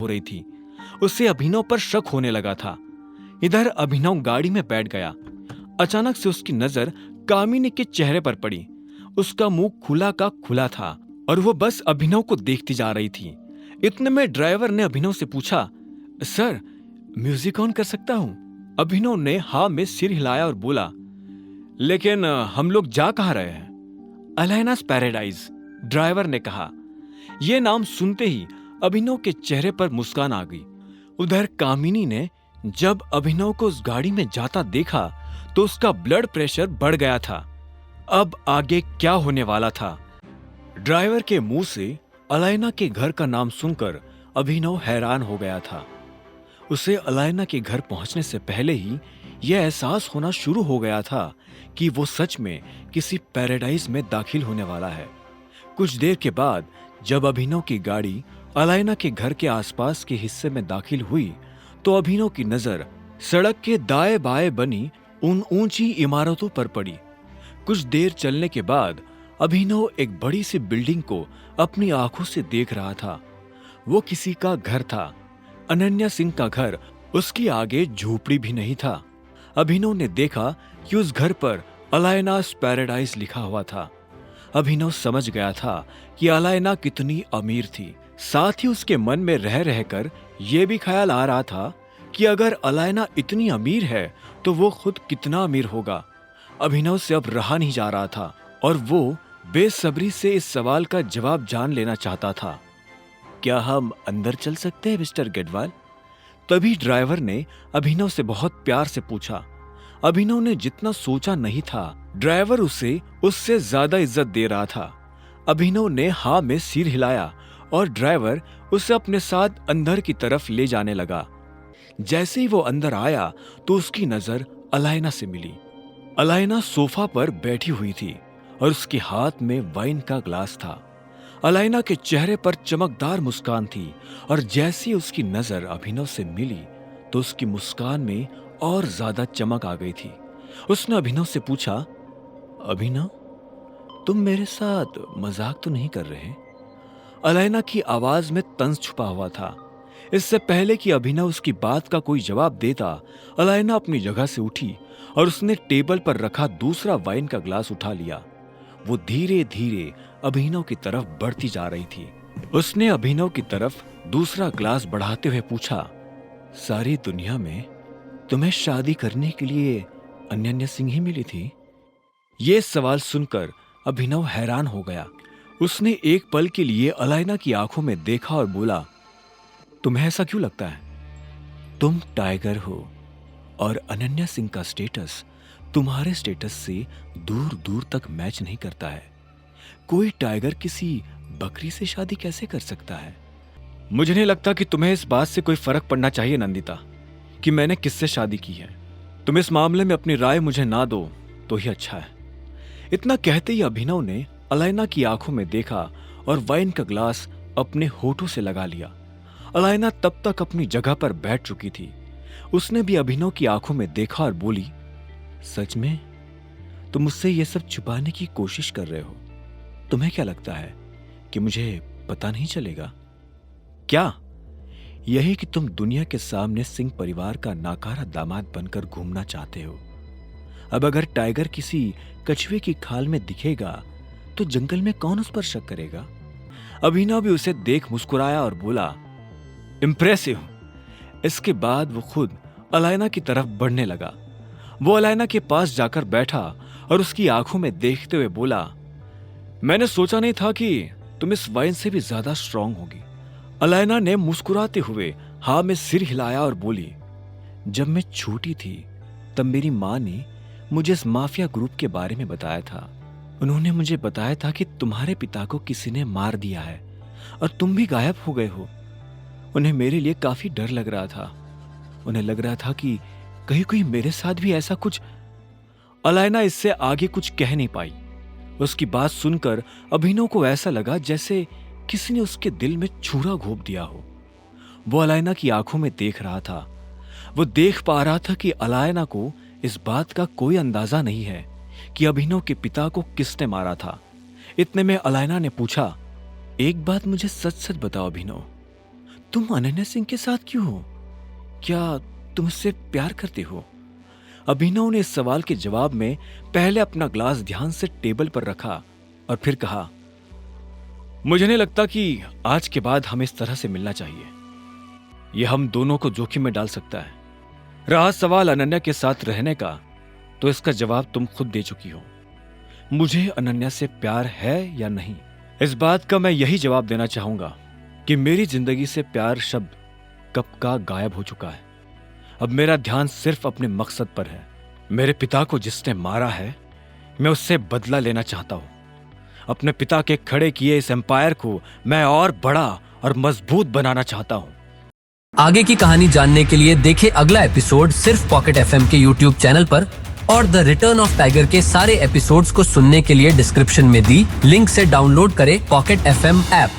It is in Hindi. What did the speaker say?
हो रही थी। उसे अभिनव पर शक होने लगा था। इधर अभिनव गाड़ी में बैठ गया। अचानक से उसकी नजर कामिनी के चेहरे पर पड़ी। उसका मुंह खुला का खुला था और वो बस अभिनव को देखती जा रही थी। इतने में ड्राइवर ने अभिनव से पूछा, सर, म्यूजिक ऑन कर सकता हूं? अभिनव ने हाँ में सिर हिलाया और बोला, लेकिन हम लोग जा कहाँ रहे हैं? अलायनास पैराडाइज, ड्राइवर ने कहा। यह नाम सुनते ही अभिनव के चेहरे पर मुस्कान आ गई। उधर कामिनी ने जब अभिनव को उस गाड़ी में जाता देखा तो उसका ब्लड प्रेशर बढ़ गया था। अब आगे क्या होने वाला था? ड्राइवर के मुंह से अलायना के घर का नाम सुनकर अभिनव हैरान हो गया था। उसे अलायना के घर पहुंचने से पहले ही यह एहसास होना शुरू हो गया था कि वो सच में किसी पैराडाइज में दाखिल होने वाला है। कुछ देर के बाद जब अभिनव की गाड़ी अलायना के घर के आसपास के हिस्से में दाखिल हुई तो अभिनव की नजर सड़क के दाएं बाएं बनी उन ऊंची इमारतों पर पड़ी। कुछ देर चलने के बाद अभिनव एक बड़ी सी बिल्डिंग को अपनी आंखों से देख रहा था। वो किसी का घर था। अनन्या सिंह का घर। उसकी आगे झोपड़ी भी नहीं था। अभिनव ने देखा कि उस घर पर अलायनास पैराडाइज लिखा हुआ था। अभिनव समझ गया था कि अलायना कितनी अमीर थी। साथ ही उसके मन में रह रहकर यह भी ख्याल आ रहा था कि अगर अलायना इतनी अमीर है तो वो खुद कितना अमीर होगा। अभिनव से अब रहा नहीं जा रहा था और वो बेसब्री से इस सवाल का जवाब जान लेना चाहता था। क्या हम अंदर चल सकते हैं मिस्टर गेडवाल? तभी ड्राइवर ने अभिनव से बहुत प्यार से पूछा। अभिनव ने जितना सोचा नहीं था, ड्राइवर उसे उससे ज्यादा इज्जत दे रहा था। अभिनव ने हाँ में सिर हिलाया और ड्राइवर उसे अपने साथ अंदर की तरफ ले जाने लगा। जैसे ही वो अंदर आया तो उसकी नजर अलायना से मिली। अलायना सोफा पर बैठी हुई थी और उसके हाथ में वाइन का ग्लास था। अलायना के चेहरे पर चमकदार मुस्कान थी और जैसी उसकी नजर अभिनव से मिली तो उसकी मुस्कान में और ज्यादा चमक आ गई थी। उसने अभिनव से पूछा, अभिनव, तुम मेरे साथ मजाक तो नहीं कर रहे? अलायना की आवाज में तंज छुपा हुआ था। इससे पहले कि अभिनव उसकी बात का कोई जवाब देता, अलायना अपनी जगह से उठी और उसने टेबल पर रखा दूसरा वाइन का ग्लास उठा लिया। वो धीरे धीरे अभिनव की तरफ बढ़ती जा रही थी। उसने अभिनव की तरफ दूसरा ग्लास बढ़ाते हुए पूछा, सारी दुनिया में तुम्हें शादी करने के लिए अनन्या सिंह ही मिली थी? ये सवाल सुनकर अभिनव हैरान हो गया। उसने एक पल के लिए अलायना की आंखों में देखा और बोला, तुम्हें ऐसा क्यों लगता है? तुम टाइगर हो और अनन्या सिंह का स्टेटस तुम्हारे स्टेटस से दूर दूर तक मैच नहीं करता है। कोई टाइगर किसी बकरी से शादी कैसे कर सकता है? मुझे नहीं लगता कि तुम्हें इस बात से कोई फर्क पड़ना चाहिए नंदिता कि मैंने किससे शादी की है। तुम इस मामले में अपनी राय मुझे ना दो तो ही अच्छा है। इतना कहते ही अभिनव ने अलायना की आंखों में देखा और वाइन का ग्लास अपने होठों से लगा लिया। अलायना तब तक अपनी जगह पर बैठ चुकी थी। उसने भी अभिनव की आंखों में देखा और बोली, सच में तुम मुझसे यह सब छुपाने की कोशिश कर रहे हो? तुम्हें क्या लगता है कि मुझे पता नहीं चलेगा? क्या यही कि तुम दुनिया के सामने सिंह परिवार का नाकारा दामाद बनकर घूमना चाहते हो? अब अगर टाइगर किसी कछुए की खाल में दिखेगा तो जंगल में कौन उस पर शक करेगा? अभिनव भी उसे देख मुस्कुराया और बोला, इंप्रेसिव। इसके बाद वो खुद अलायना की तरफ बढ़ने लगा। वो अलायना के पास जाकर बैठा और उसकी आंखों में देखते हुए बोला, मैंने सोचा नहीं था कि तुम इस वाइन से भी ज्यादा स्ट्रांग होगी। अलायना ने मुस्कुराते हुए हाँ में सिर हिलाया और बोली, जब मैं छोटी थी तब मेरी माँ ने मुझे इस माफिया ग्रुप के बारे में बताया था। उन्होंने मुझे बताया था कि तुम्हारे पिता को किसी ने मार दिया है और तुम भी गायब हो गए हो। उन्हें मेरे लिए काफी डर लग रहा था। उन्हें लग रहा था कि कहीं कोई मेरे साथ भी ऐसा कुछ। अलायना इससे आगे कुछ कह नहीं पाई। उसकी बात सुनकर अभिनव को ऐसा लगा जैसे किसी ने उसके दिल में छुरा घोंप दिया हो। वो अलायना की आंखों में देख रहा था। वो देख पा रहा था कि अलायना को इस बात का कोई अंदाजा नहीं है कि अभिनव के पिता को किसने मारा था। इतने में अलायना ने पूछा, एक बात मुझे सच सच बताओ अभिनव, तुम अनन्या सिंह के साथ क्यों हो? क्या तुम उससे प्यार करते हो? अभिनव ने इस सवाल के जवाब में पहले अपना ग्लास ध्यान से टेबल पर रखा और फिर कहा, मुझे नहीं लगता कि आज के बाद हमें इस तरह से मिलना चाहिए। यह हम दोनों को जोखिम में डाल सकता है। रहा सवाल अनन्या के साथ रहने का, तो इसका जवाब तुम खुद दे चुकी हो। मुझे अनन्या से प्यार है या नहीं, इस बात का मैं यही जवाब देना चाहूंगा कि मेरी जिंदगी से प्यार शब्द कब का गायब हो चुका है। अब मेरा ध्यान सिर्फ अपने मकसद पर है। मेरे पिता को जिसने मारा है, मैं उससे बदला लेना चाहता हूं। अपने पिता के खड़े किए इस एम्पायर को मैं और बड़ा और मजबूत बनाना चाहता हूं। आगे की कहानी जानने के लिए देखें अगला एपिसोड सिर्फ पॉकेट एफएम के यूट्यूब चैनल पर, और द रिटर्न ऑफ टाइगर के सारे एपिसोड्स को सुनने के लिए डिस्क्रिप्शन में दी लिंक से डाउनलोड करें पॉकेट एफएम ऐप।